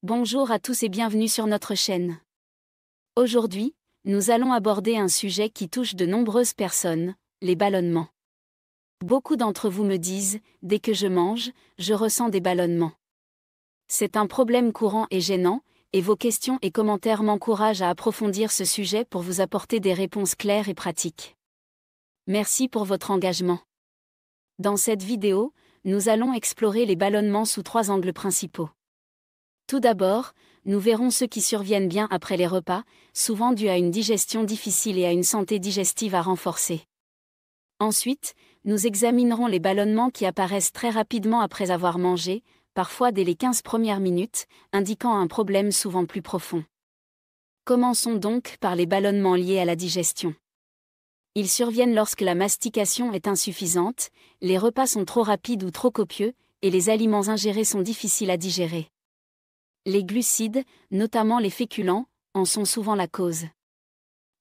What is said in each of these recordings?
Bonjour à tous et bienvenue sur notre chaîne. Aujourd'hui, nous allons aborder un sujet qui touche de nombreuses personnes, les ballonnements. Beaucoup d'entre vous me disent, dès que je mange, je ressens des ballonnements. C'est un problème courant et gênant, et vos questions et commentaires m'encouragent à approfondir ce sujet pour vous apporter des réponses claires et pratiques. Merci pour votre engagement. Dans cette vidéo, nous allons explorer les ballonnements sous 3 angles principaux. Tout d'abord, nous verrons ceux qui surviennent bien après les repas, souvent dus à une digestion difficile et à une santé digestive à renforcer. Ensuite, nous examinerons les ballonnements qui apparaissent très rapidement après avoir mangé, parfois dès les 15 premières minutes, indiquant un problème souvent plus profond. Commençons donc par les ballonnements liés à la digestion. Ils surviennent lorsque la mastication est insuffisante, les repas sont trop rapides ou trop copieux, et les aliments ingérés sont difficiles à digérer. Les glucides, notamment les féculents, en sont souvent la cause.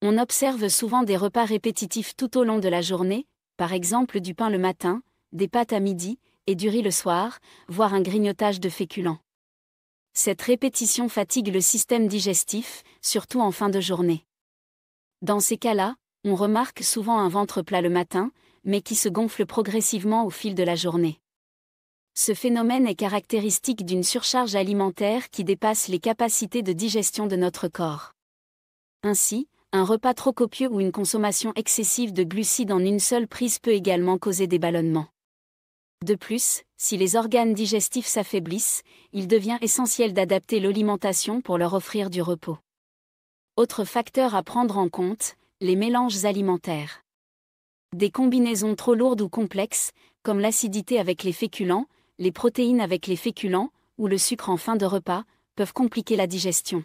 On observe souvent des repas répétitifs tout au long de la journée, par exemple du pain le matin, des pâtes à midi, et du riz le soir, voire un grignotage de féculents. Cette répétition fatigue le système digestif, surtout en fin de journée. Dans ces cas-là, on remarque souvent un ventre plat le matin, mais qui se gonfle progressivement au fil de la journée. Ce phénomène est caractéristique d'une surcharge alimentaire qui dépasse les capacités de digestion de notre corps. Ainsi, un repas trop copieux ou une consommation excessive de glucides en une seule prise peut également causer des ballonnements. De plus, si les organes digestifs s'affaiblissent, il devient essentiel d'adapter l'alimentation pour leur offrir du repos. Autre facteur à prendre en compte, les mélanges alimentaires. Des combinaisons trop lourdes ou complexes, comme l'acidité avec les féculents, les protéines avec les féculents, ou le sucre en fin de repas, peuvent compliquer la digestion.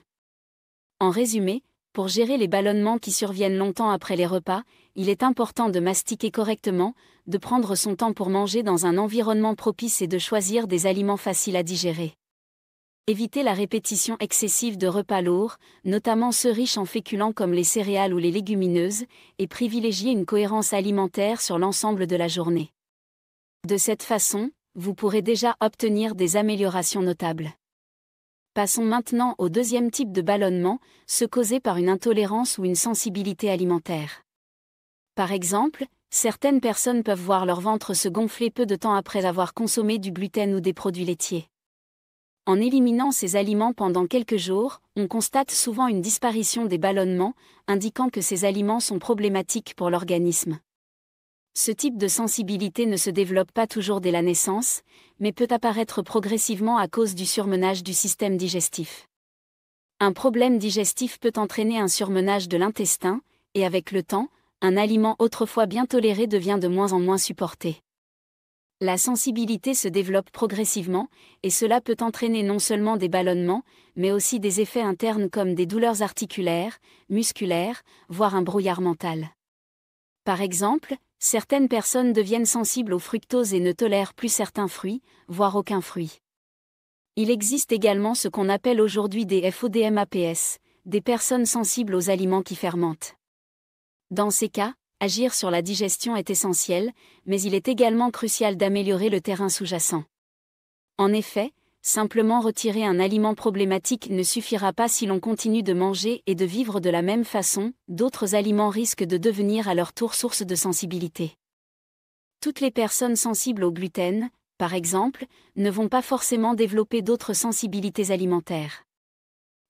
En résumé, pour gérer les ballonnements qui surviennent longtemps après les repas, il est important de mastiquer correctement, de prendre son temps pour manger dans un environnement propice et de choisir des aliments faciles à digérer. Évitez la répétition excessive de repas lourds, notamment ceux riches en féculents comme les céréales ou les légumineuses, et privilégiez une cohérence alimentaire sur l'ensemble de la journée. De cette façon, vous pourrez déjà obtenir des améliorations notables. Passons maintenant au deuxième type de ballonnement, ceux causés par une intolérance ou une sensibilité alimentaire. Par exemple, certaines personnes peuvent voir leur ventre se gonfler peu de temps après avoir consommé du gluten ou des produits laitiers. En éliminant ces aliments pendant quelques jours, on constate souvent une disparition des ballonnements, indiquant que ces aliments sont problématiques pour l'organisme. Ce type de sensibilité ne se développe pas toujours dès la naissance, mais peut apparaître progressivement à cause du surmenage du système digestif. Un problème digestif peut entraîner un surmenage de l'intestin, et avec le temps, un aliment autrefois bien toléré devient de moins en moins supporté. La sensibilité se développe progressivement, et cela peut entraîner non seulement des ballonnements, mais aussi des effets internes comme des douleurs articulaires, musculaires, voire un brouillard mental. Par exemple, certaines personnes deviennent sensibles au fructose et ne tolèrent plus certains fruits, voire aucun fruit. Il existe également ce qu'on appelle aujourd'hui des FODMAPS, des personnes sensibles aux aliments qui fermentent. Dans ces cas, agir sur la digestion est essentiel, mais il est également crucial d'améliorer le terrain sous-jacent. En effet, simplement retirer un aliment problématique ne suffira pas si l'on continue de manger et de vivre de la même façon, d'autres aliments risquent de devenir à leur tour source de sensibilité. Toutes les personnes sensibles au gluten, par exemple, ne vont pas forcément développer d'autres sensibilités alimentaires.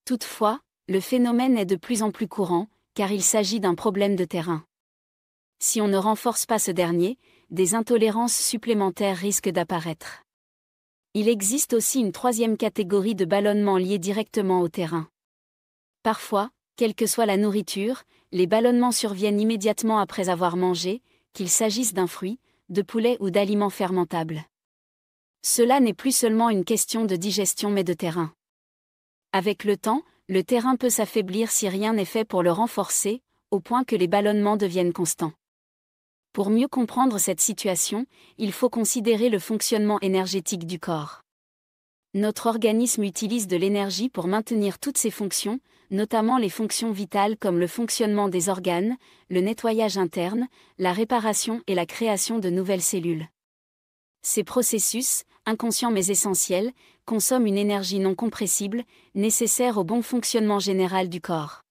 Toutefois, le phénomène est de plus en plus courant, car il s'agit d'un problème de terrain. Si on ne renforce pas ce dernier, des intolérances supplémentaires risquent d'apparaître. Il existe aussi une troisième catégorie de ballonnements liés directement au terrain. Parfois, quelle que soit la nourriture, les ballonnements surviennent immédiatement après avoir mangé, qu'il s'agisse d'un fruit, de poulet ou d'aliments fermentables. Cela n'est plus seulement une question de digestion mais de terrain. Avec le temps, le terrain peut s'affaiblir si rien n'est fait pour le renforcer, au point que les ballonnements deviennent constants. Pour mieux comprendre cette situation, il faut considérer le fonctionnement énergétique du corps. Notre organisme utilise de l'énergie pour maintenir toutes ses fonctions, notamment les fonctions vitales comme le fonctionnement des organes, le nettoyage interne, la réparation et la création de nouvelles cellules. Ces processus, inconscients mais essentiels, consomment une énergie non compressible, nécessaire au bon fonctionnement général du corps.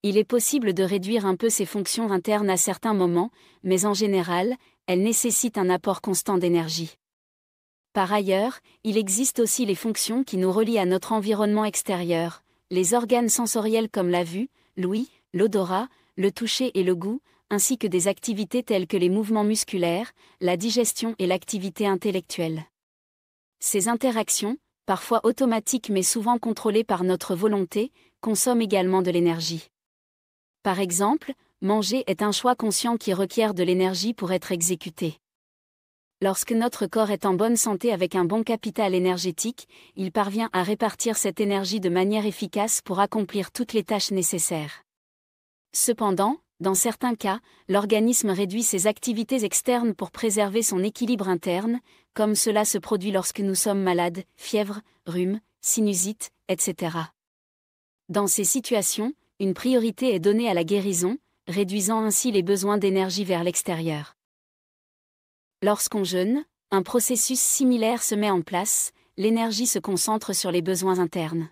Il est possible de réduire un peu ces fonctions internes à certains moments, mais en général, elles nécessitent un apport constant d'énergie. Par ailleurs, il existe aussi les fonctions qui nous relient à notre environnement extérieur, les organes sensoriels comme la vue, l'ouïe, l'odorat, le toucher et le goût, ainsi que des activités telles que les mouvements musculaires, la digestion et l'activité intellectuelle. Ces interactions, parfois automatiques mais souvent contrôlées par notre volonté, consomment également de l'énergie. Par exemple, manger est un choix conscient qui requiert de l'énergie pour être exécuté. Lorsque notre corps est en bonne santé avec un bon capital énergétique, il parvient à répartir cette énergie de manière efficace pour accomplir toutes les tâches nécessaires. Cependant, dans certains cas, l'organisme réduit ses activités externes pour préserver son équilibre interne, comme cela se produit lorsque nous sommes malades, fièvre, rhume, sinusite, etc. Dans ces situations, une priorité est donnée à la guérison, réduisant ainsi les besoins d'énergie vers l'extérieur. Lorsqu'on jeûne, un processus similaire se met en place, l'énergie se concentre sur les besoins internes.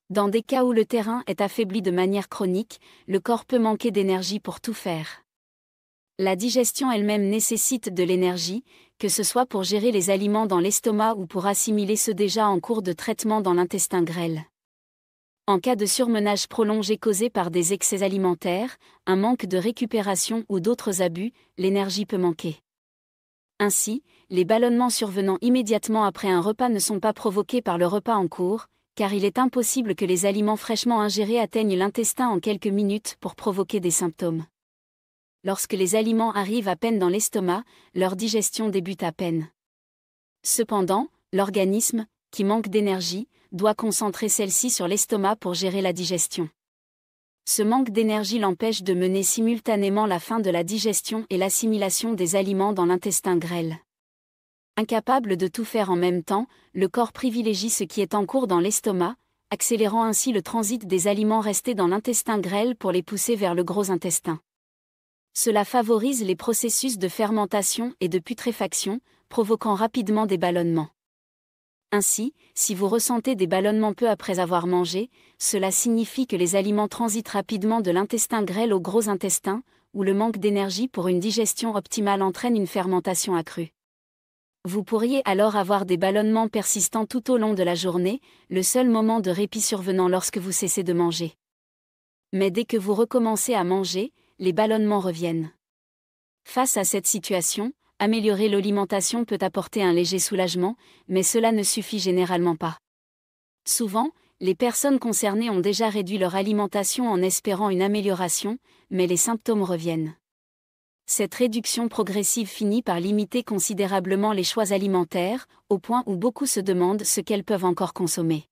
Dans des cas où le terrain est affaibli de manière chronique, le corps peut manquer d'énergie pour tout faire. La digestion elle-même nécessite de l'énergie, que ce soit pour gérer les aliments dans l'estomac ou pour assimiler ceux déjà en cours de traitement dans l'intestin grêle. En cas de surmenage prolongé causé par des excès alimentaires, un manque de récupération ou d'autres abus, l'énergie peut manquer. Ainsi, les ballonnements survenant immédiatement après un repas ne sont pas provoqués par le repas en cours, car il est impossible que les aliments fraîchement ingérés atteignent l'intestin en quelques minutes pour provoquer des symptômes. Lorsque les aliments arrivent à peine dans l'estomac, leur digestion débute à peine. Cependant, l'organisme, qui manque d'énergie, doit concentrer celle-ci sur l'estomac pour gérer la digestion. Ce manque d'énergie l'empêche de mener simultanément la fin de la digestion et l'assimilation des aliments dans l'intestin grêle. Incapable de tout faire en même temps, le corps privilégie ce qui est en cours dans l'estomac, accélérant ainsi le transit des aliments restés dans l'intestin grêle pour les pousser vers le gros intestin. Cela favorise les processus de fermentation et de putréfaction, provoquant rapidement des ballonnements. Ainsi, si vous ressentez des ballonnements peu après avoir mangé, cela signifie que les aliments transitent rapidement de l'intestin grêle au gros intestin, où le manque d'énergie pour une digestion optimale entraîne une fermentation accrue. Vous pourriez alors avoir des ballonnements persistants tout au long de la journée, le seul moment de répit survenant lorsque vous cessez de manger. Mais dès que vous recommencez à manger, les ballonnements reviennent. Face à cette situation, améliorer l'alimentation peut apporter un léger soulagement, mais cela ne suffit généralement pas. Souvent, les personnes concernées ont déjà réduit leur alimentation en espérant une amélioration, mais les symptômes reviennent. Cette réduction progressive finit par limiter considérablement les choix alimentaires, au point où beaucoup se demandent ce qu'elles peuvent encore consommer.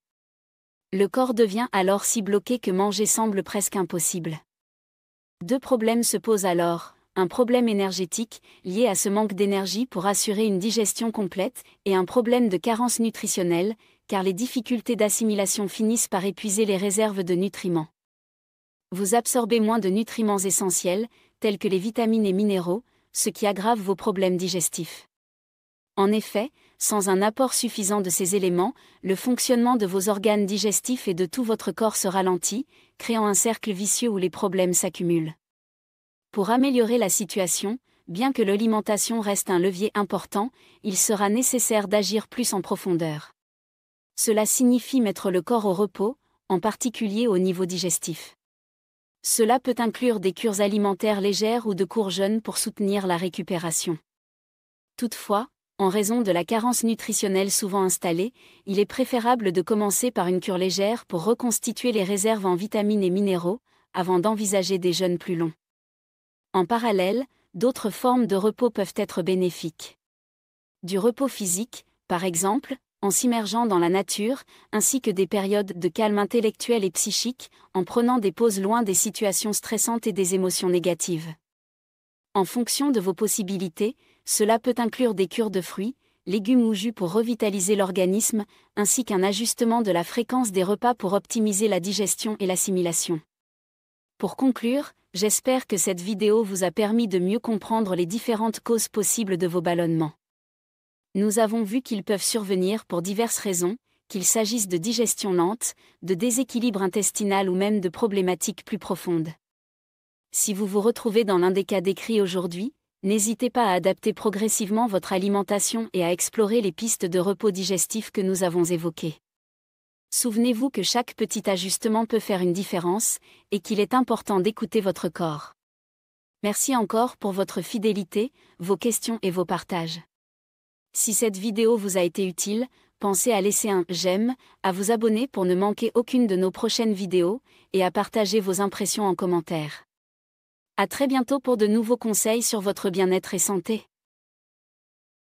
Le corps devient alors si bloqué que manger semble presque impossible. Deux problèmes se posent alors, un problème énergétique, lié à ce manque d'énergie pour assurer une digestion complète, et un problème de carence nutritionnelle, car les difficultés d'assimilation finissent par épuiser les réserves de nutriments. Vous absorbez moins de nutriments essentiels, tels que les vitamines et minéraux, ce qui aggrave vos problèmes digestifs. En effet, sans un apport suffisant de ces éléments, le fonctionnement de vos organes digestifs et de tout votre corps se ralentit, créant un cercle vicieux où les problèmes s'accumulent. Pour améliorer la situation, bien que l'alimentation reste un levier important, il sera nécessaire d'agir plus en profondeur. Cela signifie mettre le corps au repos, en particulier au niveau digestif. Cela peut inclure des cures alimentaires légères ou de courts jeûnes pour soutenir la récupération. Toutefois, en raison de la carence nutritionnelle souvent installée, il est préférable de commencer par une cure légère pour reconstituer les réserves en vitamines et minéraux, avant d'envisager des jeûnes plus longs. En parallèle, d'autres formes de repos peuvent être bénéfiques. Du repos physique, par exemple, en s'immergeant dans la nature, ainsi que des périodes de calme intellectuel et psychique, en prenant des pauses loin des situations stressantes et des émotions négatives. En fonction de vos possibilités, cela peut inclure des cures de fruits, légumes ou jus pour revitaliser l'organisme, ainsi qu'un ajustement de la fréquence des repas pour optimiser la digestion et l'assimilation. Pour conclure, j'espère que cette vidéo vous a permis de mieux comprendre les différentes causes possibles de vos ballonnements. Nous avons vu qu'ils peuvent survenir pour diverses raisons, qu'il s'agisse de digestion lente, de déséquilibre intestinal ou même de problématiques plus profondes. Si vous vous retrouvez dans l'un des cas décrits aujourd'hui, n'hésitez pas à adapter progressivement votre alimentation et à explorer les pistes de repos digestif que nous avons évoquées. Souvenez-vous que chaque petit ajustement peut faire une différence, et qu'il est important d'écouter votre corps. Merci encore pour votre fidélité, vos questions et vos partages. Si cette vidéo vous a été utile, pensez à laisser un « j'aime », à vous abonner pour ne manquer aucune de nos prochaines vidéos, et à partager vos impressions en commentaire. À très bientôt pour de nouveaux conseils sur votre bien-être et santé.